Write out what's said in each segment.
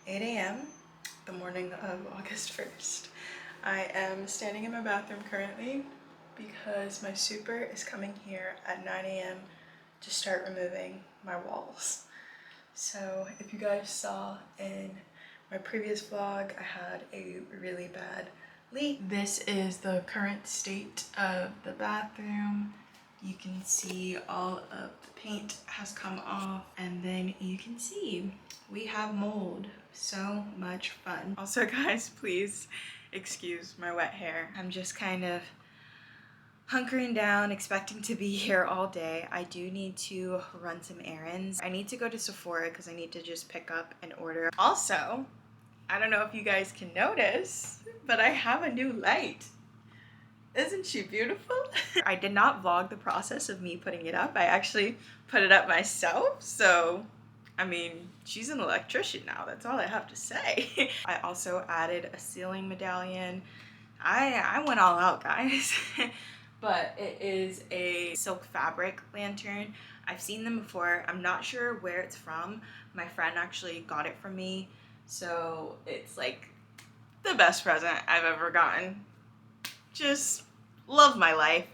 8 a.m. the morning of August 1st. I am standing in my bathroom currently because my super is coming here at 9 a.m. to start removing my walls. So if you guys saw in my previous vlog, I had a really bad leak. This is the current state of the bathroom. You can see all of the paint has come off, and then you can see we have mold. So much fun. Also guys, please excuse my wet hair. I'm just kind of hunkering down, expecting to be here all day. I do need to run some errands. I need to go to Sephora because I need to just pick up an order. Also, I don't know if you guys can notice, but I have a new light. Isn't she beautiful? I did not vlog the process of me putting it up. I actually put it up myself, so I mean, she's an electrician now, that's all I have to say. I also added a ceiling medallion. I went all out, guys. But it is a silk fabric lantern. I've seen them before. I'm not sure where it's from. My friend actually got it from me, so it's like the best present I've ever gotten. Just love my life.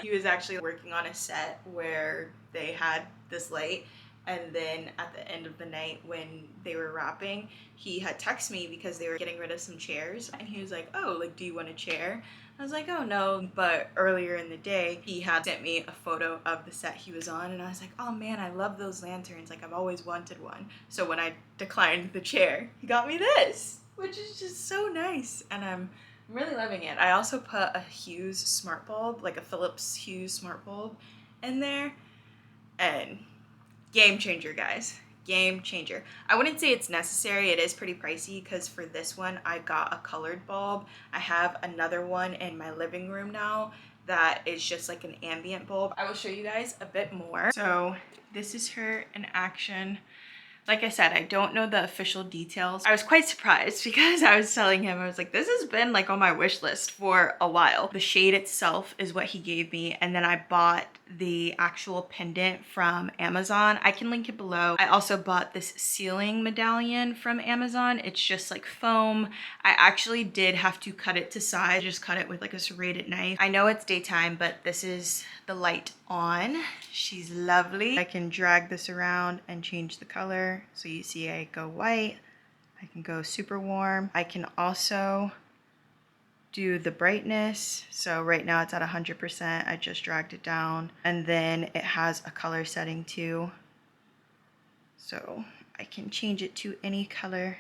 He was actually working on a set where they had this light, and then at the end of the night when they were wrapping, he had texted me because they were getting rid of some chairs, and he was like, oh, like, do you want a chair? I was like, oh no. But earlier in the day he had sent me a photo of the set he was on, and I was like, oh man, I love those lanterns, like I've always wanted one. So when I declined the chair, he got me this, which is just so nice, and I'm really loving it. I also put a Hughes smart bulb, like a Philips Hughes smart bulb in there, and game changer, guys. Game changer. I wouldn't say it's necessary. It is pretty pricey because for this one I got a colored bulb. I have another one in my living room now that is just like an ambient bulb. I will show you guys a bit more. So this is her in action. Like I said, I don't know the official details. I was quite surprised because I was telling him, I was like, this has been like on my wish list for a while. The shade itself is what he gave me, and then I bought the actual pendant from Amazon. I can link it below. I also bought this ceiling medallion from Amazon. It's just like foam. I actually did have to cut it to size. I just cut it with like a serrated knife. I know it's daytime, but this is the light on. She's lovely. I can drag this around and change the color. So you see I go white, I can go super warm. I can also do the brightness. So right now it's at 100%. I just dragged it down, and then it has a color setting too. So I can change it to any color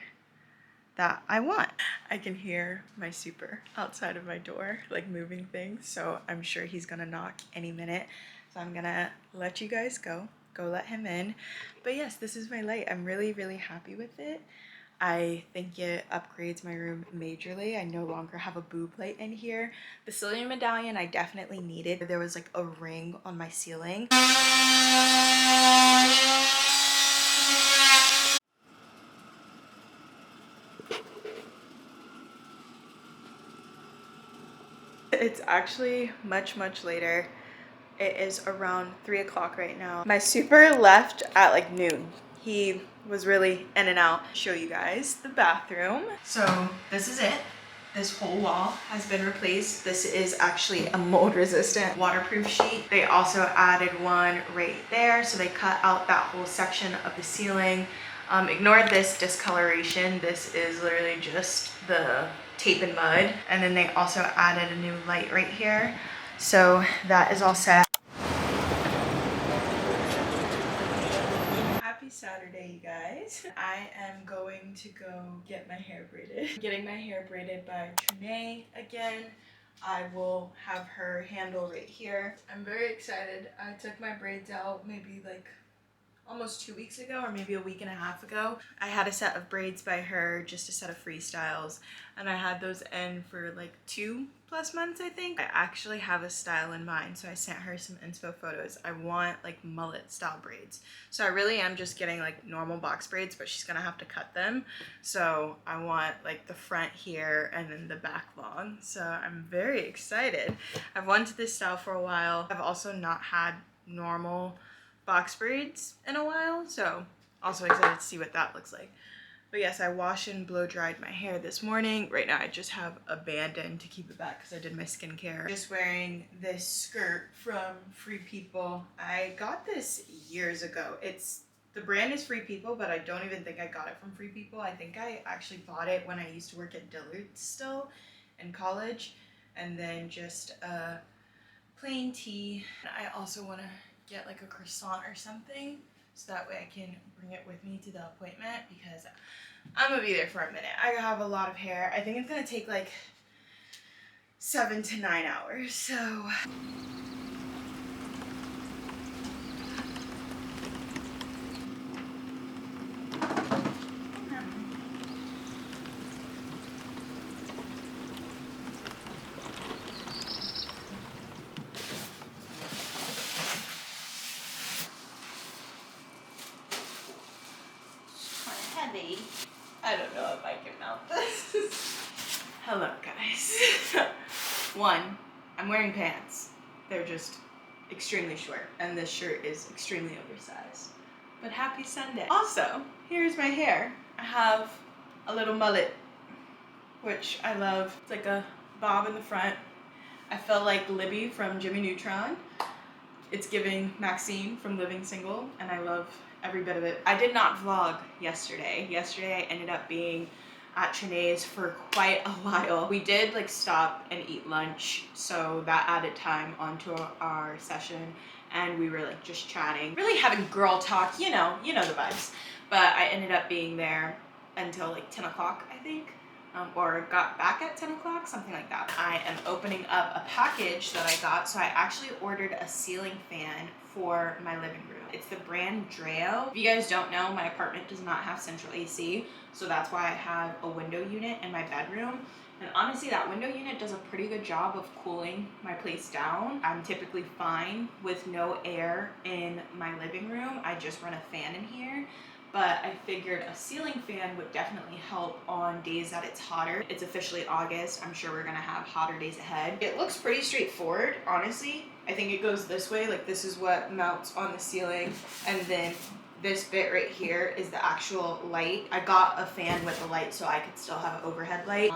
that I want. I can hear my super outside of my door, like moving things. So I'm sure he's gonna knock any minute. So I'm gonna let you guys go let him in. But yes, this is my light. I'm really, really happy with it. I think it upgrades my room majorly. I no longer have a boob light in here. The ceiling medallion I definitely needed. There was like a ring on my ceiling. It's actually much later. It is around 3 o'clock right now. My super left at like noon. He was really in and out. Show you guys the bathroom. So this is it. This whole wall has been replaced. This is actually a mold resistant waterproof sheet. They also added one right there. So they cut out that whole section of the ceiling. Ignore this discoloration. This is literally just the tape and mud. And then they also added a new light right here. So that is all set. Happy Saturday, you guys. I am going to go get my hair braided. Getting my hair braided by Trinae again. I will have her handle right here. I'm very excited. I took my braids out maybe like almost 2 weeks ago, or maybe a week and a half ago. I had a set of braids by her, just a set of freestyles, and I had those in for like 2+ months, I think. I actually have a style in mind, so I sent her some inspo photos. I want like mullet style braids. So I really am just getting like normal box braids, but she's gonna have to cut them. So I want like the front here and then the back long. So I'm very excited. I've wanted this style for a while. I've also not had normal box braids in a while, so also excited to see what that looks like. But yes, I wash and blow dried my hair this morning. Right now I just have a band in to keep it back because I did my skincare. Just wearing this skirt from Free People. I got this years ago. The brand is Free People, but I don't even think I got it from Free People. I think I actually bought it when I used to work at Dillard's still in college. And then just a plain tee. I also want to get like a croissant or something, so that way I can bring it with me to the appointment because I'm gonna be there for a minute. I have a lot of hair. I think it's gonna take like 7 to 9 hours, so. Heavy. I don't know if I can mount this. Hello guys. One, I'm wearing pants. They're just extremely short and this shirt is extremely oversized. But happy Sunday. Also, here's my hair. I have a little mullet, which I love. It's like a bob in the front. I feel like Libby from Jimmy Neutron. It's giving Maxine from Living Single, and I love every bit of it. I did not vlog yesterday. Yesterday I ended up being at Chey's for quite a while. We did like stop and eat lunch, so that added time onto our session, and we were like just chatting, really having girl talk, you know the vibes. But I ended up being there until like 10 o'clock, I think. Or got back at 10 o'clock, something like that. I am opening up a package that I got. So I actually ordered a ceiling fan for my living room. It's the brand Dreo. If you guys don't know, my apartment does not have central AC, so that's why I have a window unit in my bedroom. And honestly, that window unit does a pretty good job of cooling my place down. I'm typically fine with no air in my living room. I just run a fan in here. But I figured a ceiling fan would definitely help on days that it's hotter. It's officially August. I'm sure we're gonna have hotter days ahead. It looks pretty straightforward, honestly. I think it goes this way, like this is what mounts on the ceiling, and then this bit right here is the actual light. I got a fan with a light so I could still have an overhead light.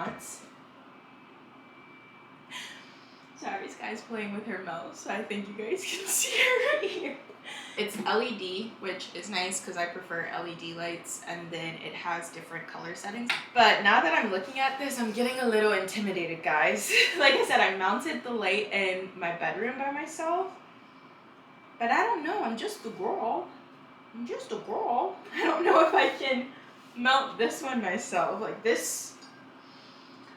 Sorry, this guy's playing with her mouse, so I think you guys can see her right here. It's LED, which is nice because I prefer LED lights, and then it has different color settings. But now that I'm looking at this, I'm getting a little intimidated, guys. Like I said, I mounted the light in my bedroom by myself, but I don't know, I'm just a girl. I'm just a girl. I don't know if I can mount this one myself. Like this,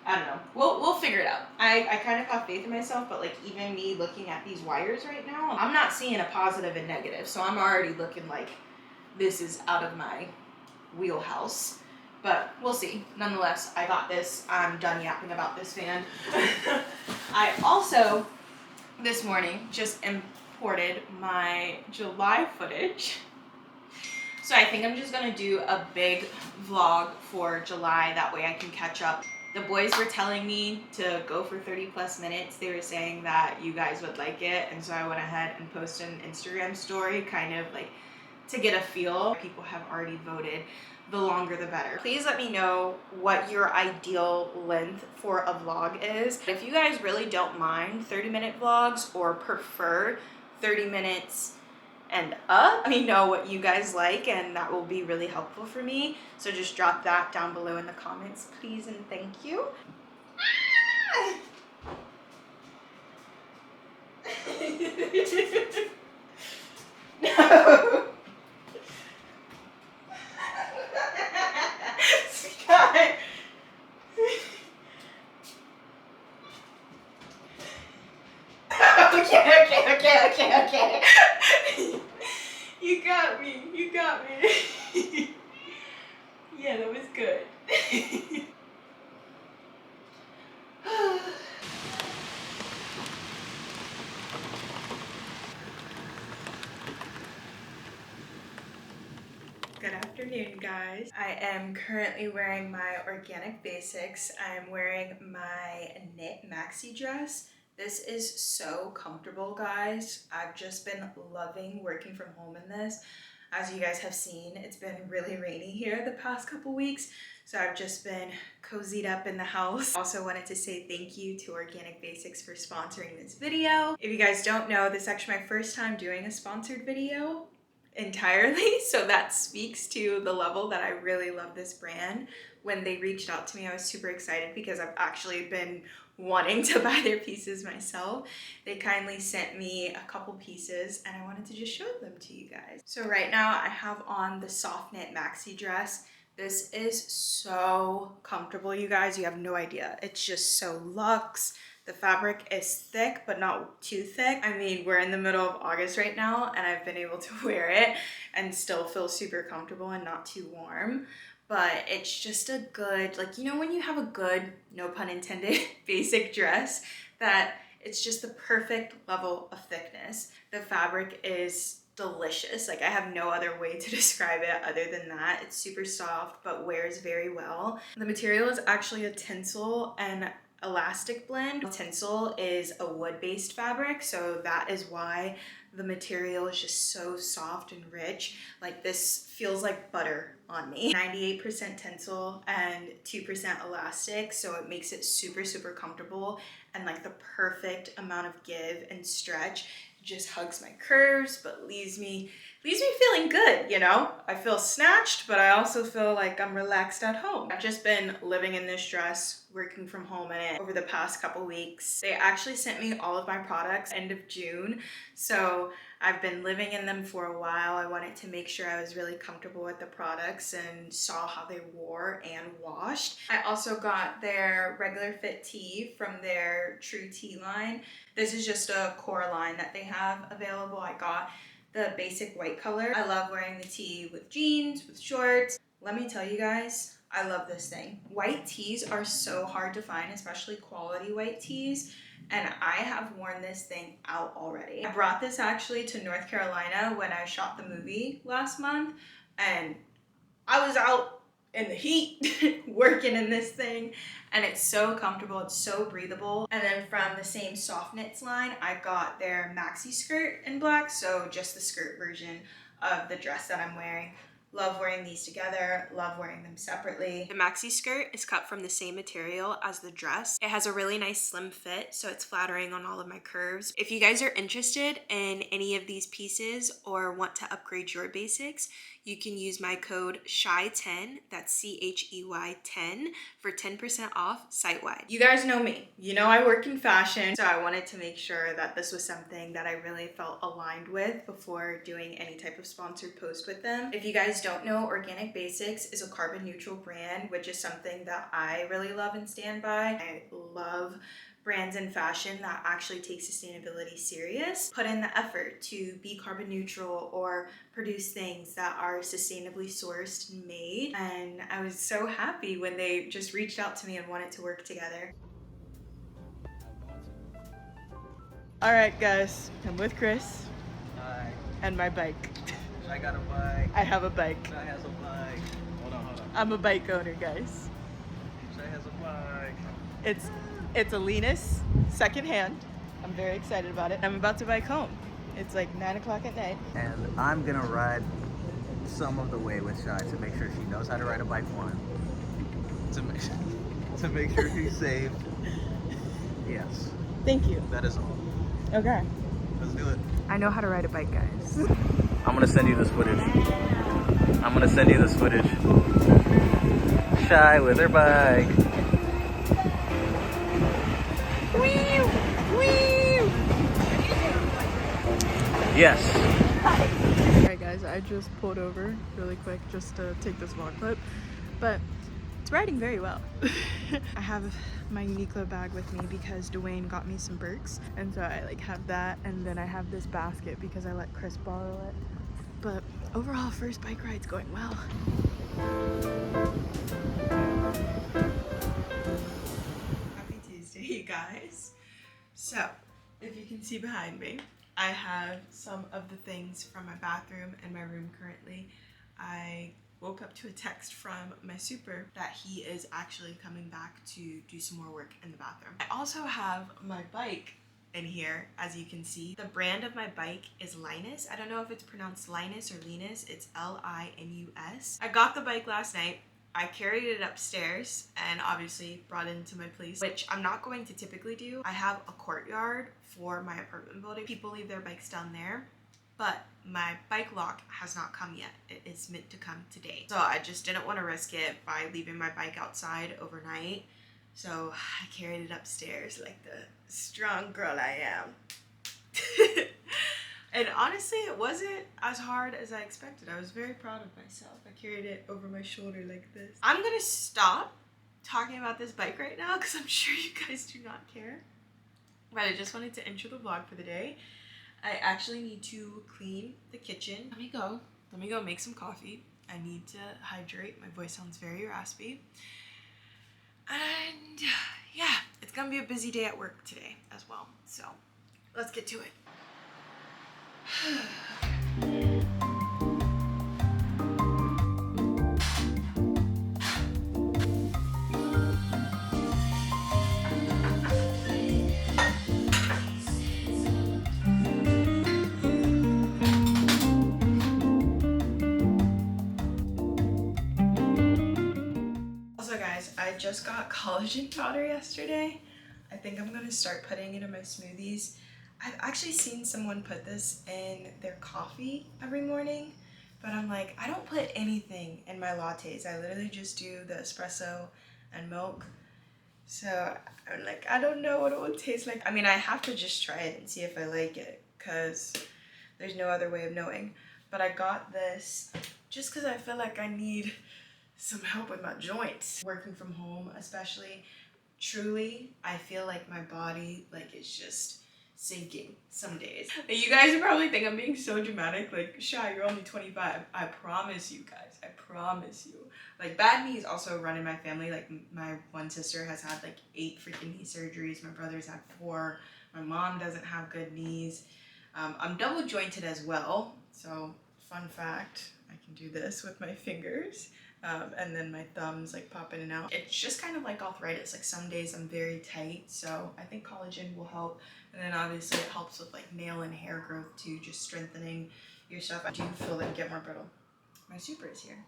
I don't know. We'll figure it out. I kind of have faith in myself, but like even me looking at these wires right now, I'm not seeing a positive and negative. So I'm already looking like this is out of my wheelhouse. But we'll see. Nonetheless, I got this. I'm done yapping about this fan. I also, this morning, just imported my July footage. So I think I'm just gonna do a big vlog for July. That way I can catch up. The boys were telling me to go for 30+ minutes. They were saying that you guys would like it. And so I went ahead and posted an Instagram story, kind of like to get a feel. People have already voted. The longer the better. Please let me know what your ideal length for a vlog is. If you guys really don't mind 30-minute vlogs or prefer 30 minutes and up, let me know what you guys like, and that will be really helpful for me. So just drop that down below in the comments, please and thank you. No. Scott. Okay. You got me. Yeah, that was good. Good afternoon, guys. I am currently wearing my organic basics. I'm wearing my knit maxi dress. This is so comfortable, guys. I've just been loving working from home in this. As you guys have seen, it's been really rainy here the past couple weeks, so I've just been cozied up in the house. Also wanted to say thank you to Organic Basics for sponsoring this video. If you guys don't know, this is actually my first time doing a sponsored video entirely, so that speaks to the level that I really love this brand. When they reached out to me, I was super excited because I've actually been wanting to buy their pieces myself. They kindly sent me a couple pieces and I wanted to just show them to you guys. So right now I have on the soft knit maxi dress. This is so comfortable, you guys. You have no idea. It's just so luxe. The fabric is thick, but not too thick. I mean, we're in the middle of August right now and I've been able to wear it and still feel super comfortable and not too warm. But it's just a good, like, you know, when you have a good, no pun intended, basic dress, that it's just the perfect level of thickness. The fabric is delicious. Like, I have no other way to describe it other than that. It's super soft, but wears very well. The material is actually a tinsel and elastic blend. Tinsel is a wood-based fabric, so that is why the material is just so soft and rich. Like, this feels like butter on me. 98% tinsel and 2% elastic, so it makes it super, super comfortable and like the perfect amount of give and stretch. It just hugs my curves, but leaves me feeling good, you know? I feel snatched, but I also feel like I'm relaxed at home. I've just been living in this dress, working from home in it over the past couple weeks. They actually sent me all of my products end of June, so I've been living in them for a while. I wanted to make sure I was really comfortable with the products and saw how they wore and washed. I also got their regular fit tee from their True Tee line. This is just a core line that they have available. I got the basic white color. I love wearing the tee with jeans, with shorts. Let me tell you guys, I love this thing. White tees are so hard to find, especially quality white tees. And I have worn this thing out already. I brought this actually to North Carolina when I shot the movie last month, and I was out in the heat working in this thing, and it's so comfortable, it's so breathable. And then from the same soft knits line, I got their maxi skirt in black, so just the skirt version of the dress that I'm wearing. Love wearing these together, love wearing them separately. The maxi skirt is cut from the same material as the dress. It has a really nice slim fit, so it's flattering on all of my curves. If you guys are interested in any of these pieces or want to upgrade your basics, you can use my code CHEY10, that's CHEY 10, for 10% off site-wide. You guys know me. You know I work in fashion, so I wanted to make sure that this was something that I really felt aligned with before doing any type of sponsored post with them. If you guys don't know, Organic Basics is a carbon neutral brand, which is something that I really love and stand by. I love brands in fashion that actually take sustainability serious, put in the effort to be carbon neutral or produce things that are sustainably sourced and made. And I was so happy when they just reached out to me and wanted to work together. All right, guys, I'm with Chris. Hi. And my bike. I got a bike. I have a bike. Chey has a bike. Hold on. I'm a bike owner, guys. Chey has a bike. It's a Linus, secondhand. I'm very excited about it. I'm about to bike home. It's like 9 o'clock at night. And I'm gonna ride some of the way with Chey to make sure she knows how to ride a bike, one. To make sure she's safe. Yes. Thank you. That is all. Okay. Let's do it. I know how to ride a bike, guys. I'm gonna send you this footage. Chey with her bike. Yes. Alright guys, I just pulled over really quick just to take this vlog clip, but it's riding very well. I have my Uniqlo bag with me because Dwayne got me some Birks, and so I like have that, and then I have this basket because I let Chris borrow it. But overall, first bike ride's going well. Happy Tuesday, you guys. So, if you can see behind me, I have some of the things from my bathroom and my room currently. I woke up to a text from my super that he is actually coming back to do some more work in the bathroom. I also have my bike in here, as you can see. The brand of my bike is Linus. I don't know if it's pronounced Linus or Linus. It's Linus. I got the bike last night. I carried it upstairs and obviously brought it into my place, which I'm not going to typically do. I have a courtyard for my apartment building. People leave their bikes down there, but my bike lock has not come yet. It is meant to come today. So I just didn't want to risk it by leaving my bike outside overnight. So I carried it upstairs like the strong girl I am. And honestly, it wasn't as hard as I expected. I was very proud of myself. I carried it over my shoulder like this. I'm gonna stop talking about this bike right now because I'm sure you guys do not care. But I just wanted to enter the vlog for the day. I actually need to clean the kitchen. Let me go make some coffee. I need to hydrate. My voice sounds very raspy. And yeah, it's gonna be a busy day at work today as well. So let's get to it. Also guys, I just got collagen powder yesterday. I think I'm gonna start putting it in my smoothies. I've actually seen someone put this in their coffee every morning, but I'm like, I don't put anything in my lattes. I literally just do the espresso and milk. So I'm like, I don't know what it would taste like. I mean, I have to just try it and see if I like it because there's no other way of knowing. But I got this just because I feel like I need some help with my joints. Working from home especially, truly, I feel like my body is just sinking some days. You guys probably think I'm being so dramatic, like, Shy, you're only 25. I promise you guys, I promise you. Like, bad knees also run in my family. Like, my one sister has had like 8 freaking knee surgeries. My brother's had 4. My mom doesn't have good knees. I'm double jointed as well. So, fun fact, I can do this with my fingers. And then my thumbs like pop in and out. It's just kind of like arthritis. Like some days I'm very tight, so I think collagen will help. And then obviously it helps with like nail and hair growth too, just strengthening your stuff. I do feel them get more brittle. My super is here.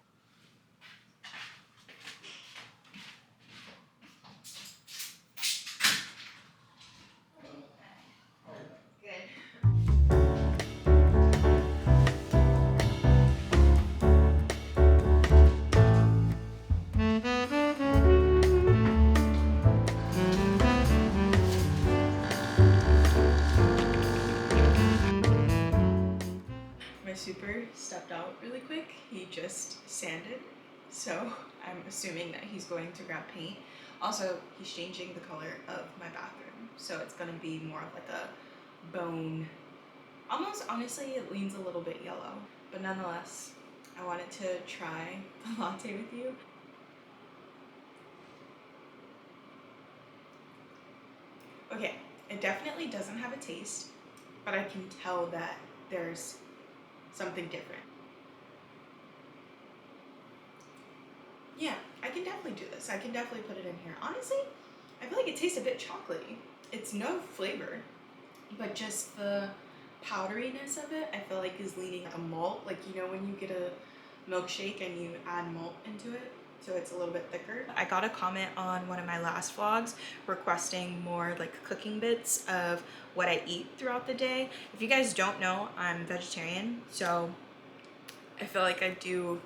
Super stepped out really quick. He just sanded, so I'm assuming that he's going to grab paint. Also, he's changing the color of my bathroom, so it's gonna be more of like a bone, almost, honestly it leans a little bit yellow, but nonetheless I wanted to try the latte with you. Okay, it definitely doesn't have a taste, but I can tell that there's something different. Yeah, I can definitely do this. I can definitely put it in here. Honestly, I feel like it tastes a bit chocolatey. It's no flavor, but just the powderiness of it, I feel like is leaning like a malt. Like, you know when you get a milkshake and you add malt into it? So it's a little bit thicker. I got a comment on one of my last vlogs requesting more like cooking bits of what I eat throughout the day. If you guys don't know, I'm vegetarian, so I feel like I do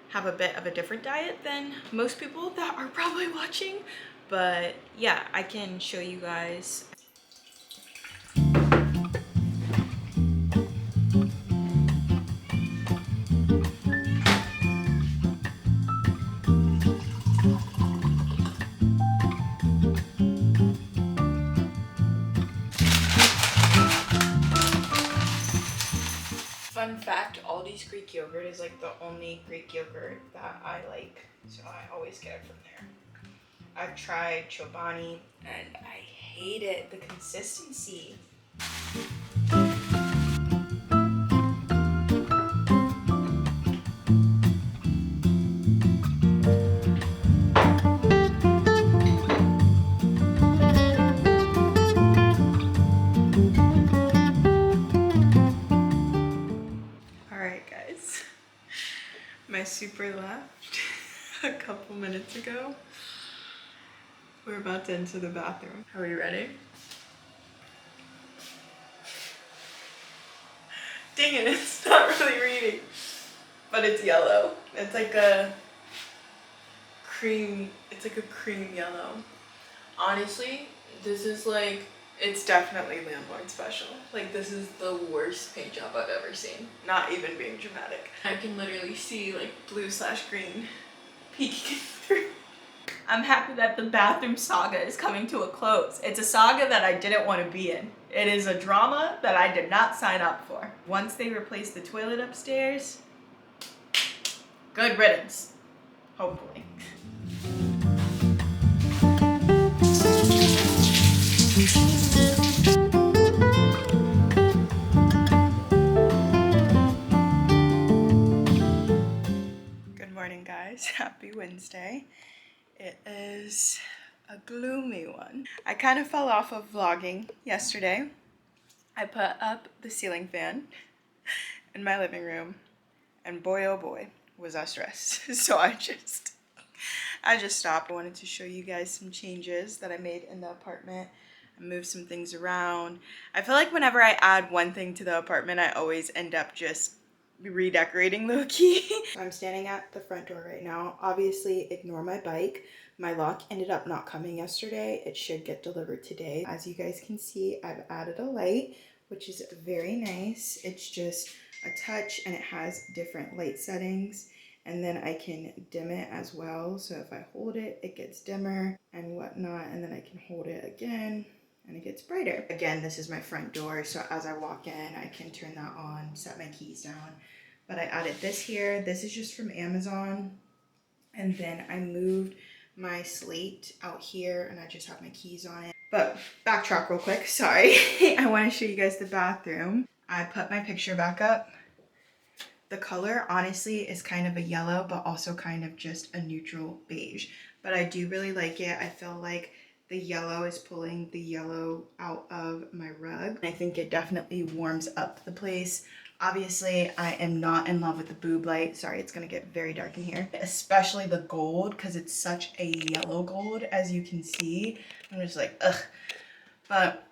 have a bit of a different diet than most people that are probably watching. But yeah, I can show you guys. Fun fact, Aldi's Greek yogurt is like the only Greek yogurt that I like, so I always get it from there. I've tried Chobani and I hate it, the consistency. super left a couple minutes ago. We're about to enter the bathroom. Are we ready? Dang it, it's not really reading. But it's yellow. It's like a cream yellow. Honestly, this is like, it's definitely landlord special. Like, this is the worst paint job I've ever seen. Not even being dramatic. I can literally see like blue/green peeking through. I'm happy that the bathroom saga is coming to a close. It's a saga that I didn't want to be in. It is a drama that I did not sign up for. Once they replace the toilet upstairs, good riddance, hopefully. Good morning, guys. Happy Wednesday. It is a gloomy one. I kind of fell off of vlogging yesterday. I put up the ceiling fan in my living room, and boy oh boy was I stressed. So I just stopped. I wanted to show you guys some changes that I made in the apartment. I moved some things around. I feel like whenever I add one thing to the apartment, I always end up just redecorating low-key. I'm standing at the front door right now. Obviously, ignore my bike. My lock ended up not coming yesterday. It should get delivered today. As you guys can see, I've added a light, which is very nice. It's just a touch and it has different light settings. And then I can dim it as well. So if I hold it, it gets dimmer and whatnot. And then I can hold it again and it gets brighter. Again, this is my front door. So as I walk in, I can turn that on, set my keys down. But I added this here. This is just from Amazon. And then I moved my slate out here and I just have my keys on it. But backtrack real quick, sorry. I want to show you guys the bathroom. I put my picture back up. The color honestly is kind of a yellow, but also kind of just a neutral beige. But I do really like it. I feel like the yellow is pulling the yellow out of my rug. I think it definitely warms up the place. Obviously, I am not in love with the boob light. Sorry, it's gonna get very dark in here. Especially the gold, because it's such a yellow gold, as you can see. I'm just like, ugh. But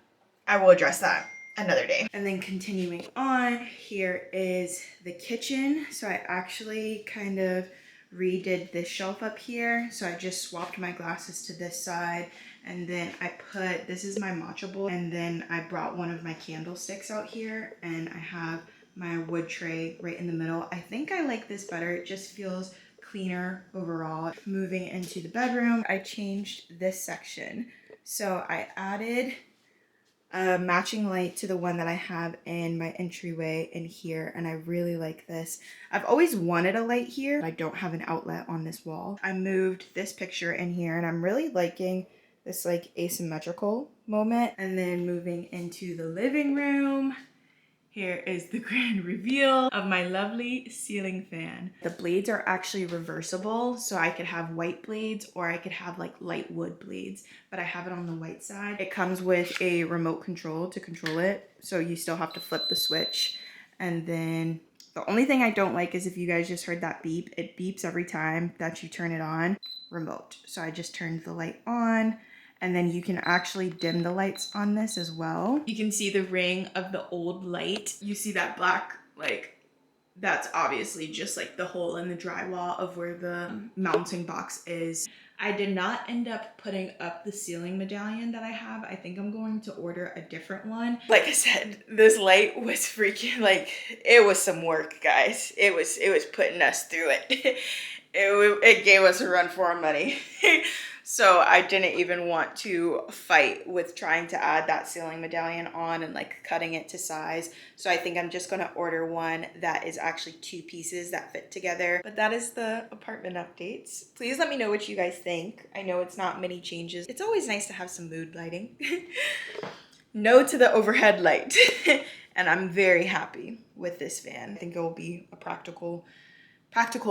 I will address that another day. And then continuing on, here is the kitchen. So I actually kind of redid this shelf up here. So I just swapped my glasses to this side. And then I put, this is my matcha bowl. And then I brought one of my candlesticks out here. And I have my wood tray right in the middle. I think I like this better. It just feels cleaner overall. Moving into the bedroom, I changed this section. So I added a matching light to the one that I have in my entryway in here, and I really like this. I've always wanted a light here, but I don't have an outlet on this wall. I moved this picture in here, and I'm really liking this like asymmetrical moment. And then moving into the living room, here is the grand reveal of my lovely ceiling fan. The blades are actually reversible, so I could have white blades or I could have like light wood blades, but I have it on the white side. It comes with a remote control to control it, so you still have to flip the switch. And then the only thing I don't like is if you guys just heard that beep, it beeps every time that you turn it on. Remote. So I just turned the light on. And then you can actually dim the lights on this as well. You can see the ring of the old light. You see that black, like, that's obviously just like the hole in the drywall of where the mounting box is. I did not end up putting up the ceiling medallion that I have. I think I'm going to order a different one. Like I said, this light was freaking, like, it was some work, guys. It was putting us through it. It gave us a run for our money. So I didn't even want to fight with trying to add that ceiling medallion on and like cutting it to size. So I think I'm just gonna order one that is actually 2 pieces that fit together. But that is the apartment updates. Please let me know what you guys think. I know it's not many changes. It's always nice to have some mood lighting. No to the overhead light. And I'm very happy with this fan. I think it will be a practical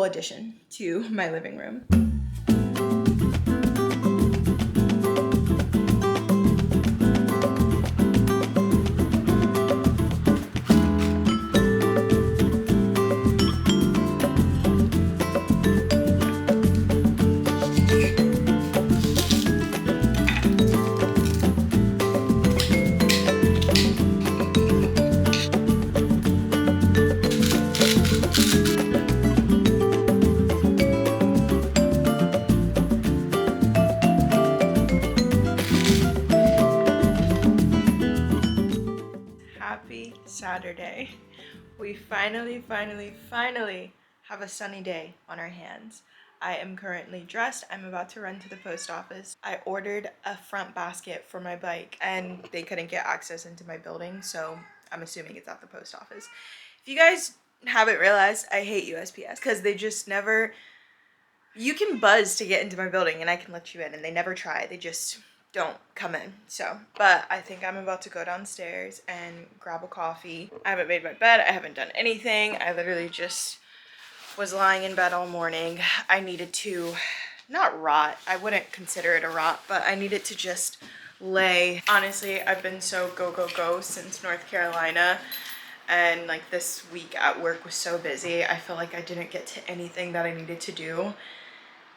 addition to my living room. Saturday. We finally have a sunny day on our hands. I am currently dressed. I'm about to run to the post office. I ordered a front basket for my bike and they couldn't get access into my building, so I'm assuming it's at the post office. If you guys haven't realized, I hate USPS because they just never, you can buzz to get into my building and I can let you in, and they never try. They just don't come in. So, but I think I'm about to go downstairs and grab a coffee. I haven't made my bed. I haven't done anything. I literally just was lying in bed all morning. I needed to, not rot, I wouldn't consider it a rot, but I needed to just lay. Honestly, I've been so go since North Carolina, and like this week at work was so busy. I feel like I didn't get to anything that I needed to do,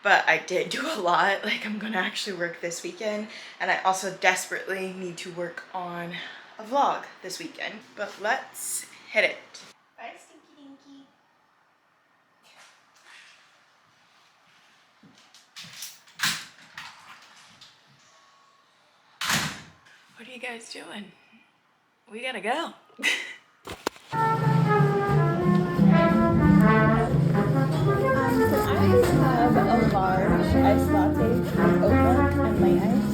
but I did do a lot. Like, I'm gonna actually work this weekend, and I also desperately need to work on a vlog this weekend. But let's hit it. Bye, Stinky Dinky. What are you guys doing? We gotta go. So I have a large iced latte with oat milk and light ice.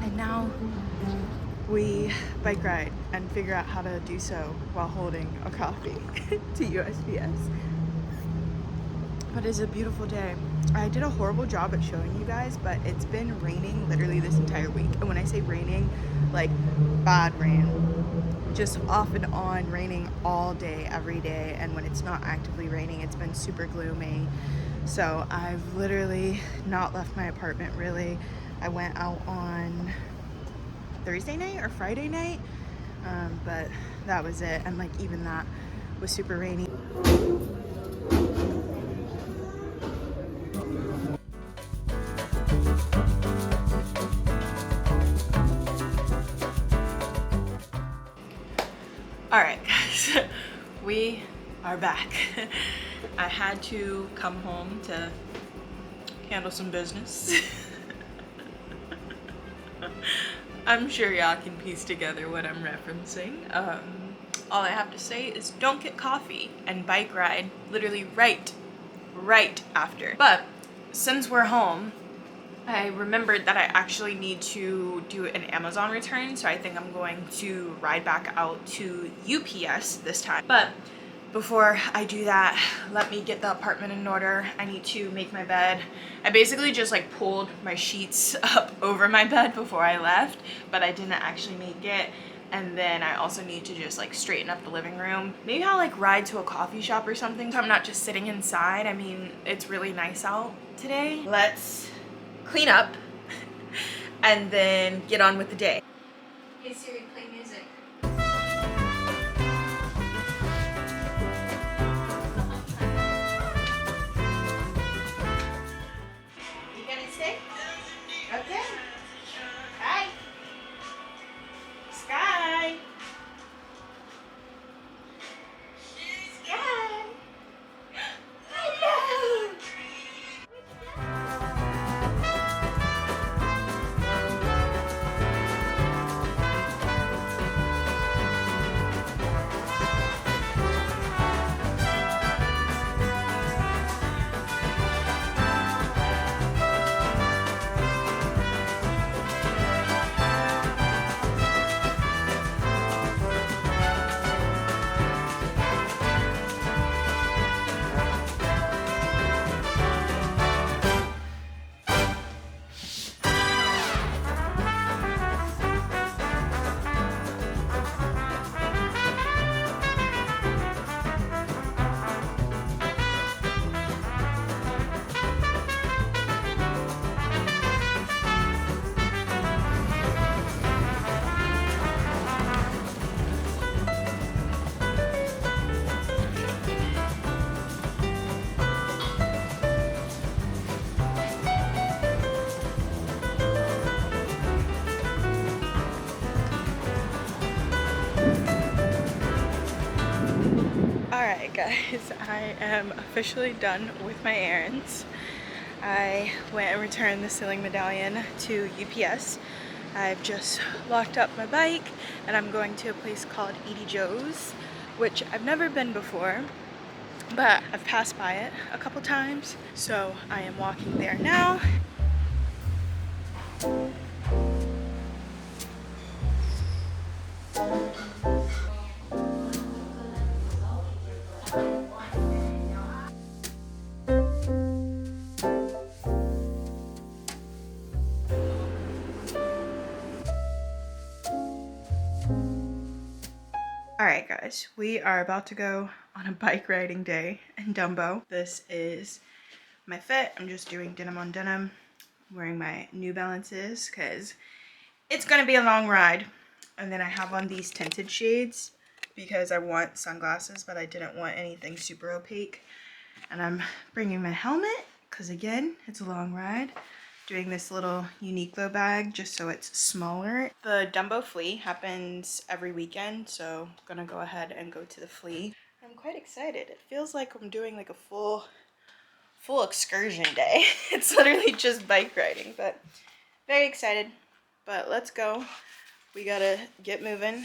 And now we bike ride and figure out how to do so while holding a coffee to USPS. But it's a beautiful day. I did a horrible job at showing you guys, but it's been raining literally this entire week. And when I say raining, like bad rain, just off and on raining all day, every day. And when it's not actively raining, it's been super gloomy. So I've literally not left my apartment really. I went out on Thursday night or Friday night, but that was it. And like even that was super rainy. All right, guys, we are back. I had to come home to handle some business. I'm sure y'all can piece together what I'm referencing. All I have to say is don't get coffee and bike ride literally right after. But since we're home, I remembered that I actually need to do an Amazon return, so I think I'm going to ride back out to UPS this time. But before I do that, let me get the apartment in order. I need to make my bed. I basically just like pulled my sheets up over my bed before I left, but I didn't actually make it. And then I also need to just like straighten up the living room. Maybe I'll like ride to a coffee shop or something so I'm not just sitting inside. I mean, it's really nice out today. Let's clean up and then get on with the day. Hey Siri, play music. You gonna stay? Okay. Bye. Sky. Sky. Hello. Alright guys, I am officially done with my errands. I went and returned the ceiling medallion to UPS. I've just locked up my bike and I'm going to a place called Edie Jo's, which I've never been before, but I've passed by it a couple times. So I am walking there now. Alright guys, we are about to go on a bike riding day in Dumbo. This is my fit. I'm just doing denim on denim, wearing my New Balances because it's gonna be a long ride. And then I have on these tinted shades because I want sunglasses, but I didn't want anything super opaque. And I'm bringing my helmet because again, it's a long ride. Doing this little Uniqlo bag just so it's smaller. The DUMBO Flea happens every weekend, so I'm gonna go ahead and go to the Flea. I'm quite excited. It feels like I'm doing like a full excursion day. It's literally just bike riding, but very excited. But let's go. We gotta get moving.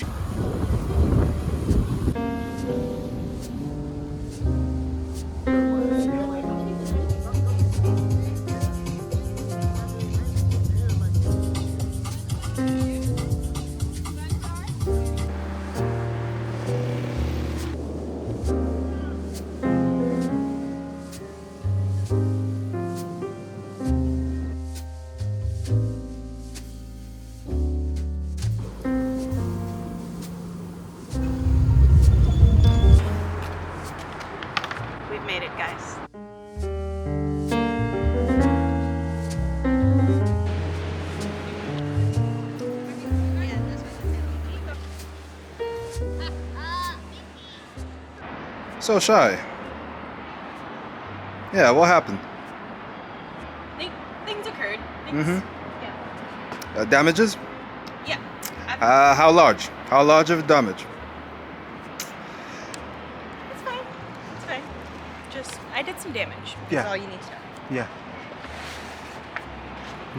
We've made it, guys. So Chey. Yeah, what happened? Things occurred. Yeah. Damages? Yeah. How large? How large of damage? It's fine. It's fine. Just, I did some damage. That's Yeah. all you need to know. Yeah.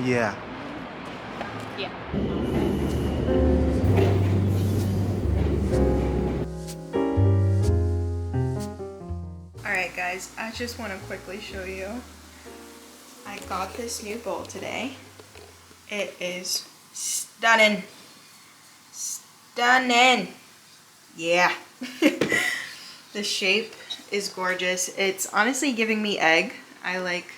Yeah. Yeah. Alright guys, I just want to quickly show you. I got this new bowl today. It is stunning. Stunning. Yeah. The shape is gorgeous. It's honestly giving me egg. I like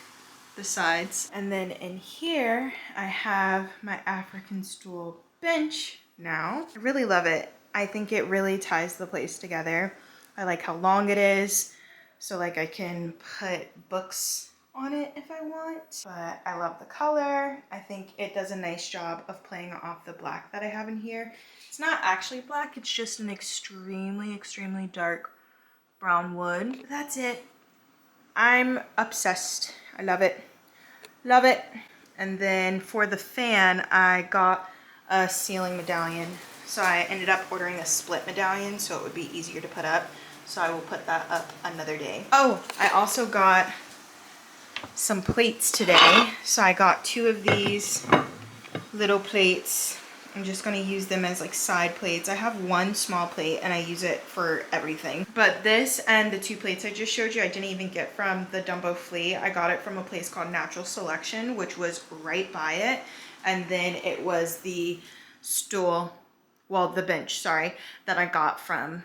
the sides. And then in here, I have my African stool bench now. I really love it. I think it really ties the place together. I like how long it is. So like I can put books on it if I want, but I love the color. I think it does a nice job of playing off the black that I have in here. It's not actually black, it's just an extremely, extremely dark brown wood. That's it. I'm obsessed. I love it. Love it. And then for the fan, I got a ceiling medallion. So I ended up ordering a split medallion so it would be easier to put up. So I will put that up another day. Oh, I also got some plates today. So I got 2 of these little plates. I'm just gonna use them as like side plates. I have 1 small plate and I use it for everything. But this and the 2 plates I just showed you, I didn't even get from the DUMBO Flea. I got it from a place called Natural Selection, which was right by it. And then it was the stool, well, the bench, sorry, that I got from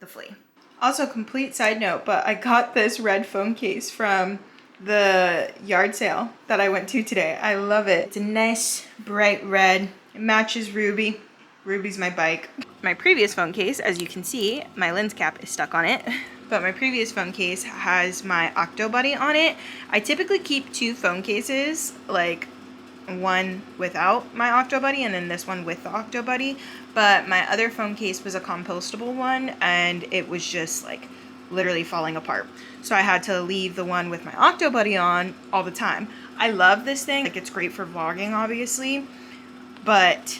the Flea. Also, complete side note, but I got this red phone case from the yard sale that I went to today. I love it. It's a nice bright red. It matches Ruby. Ruby's my bike. My previous phone case, as you can see, my lens cap is stuck on it. But my previous phone case has my Octo Buddy on it. I typically keep 2 phone cases, like one without my Octo Buddy and then this one with the Octo Buddy. But my other phone case was a compostable one and it was just like literally falling apart. So I had to leave the one with my Octo Buddy on all the time. I love this thing. Like, it's great for vlogging, obviously, but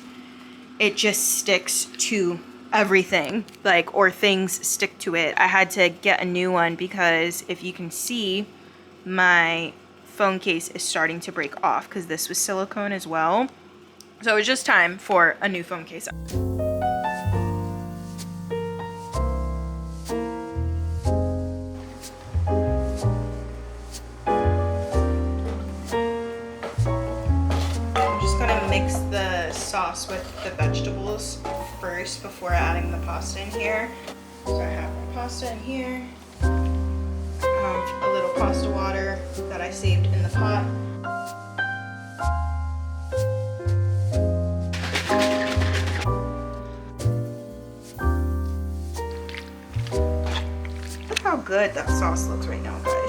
it just sticks to everything, like, or things stick to it. I had to get a new one because if you can see, my phone case is starting to break off because this was silicone as well. So it was just time for a new phone case. I'm just gonna mix the sauce with the vegetables first before adding the pasta in here. So I have my pasta in here. I have a little pasta water that I saved in the pot. Look how good that sauce looks right now, guys.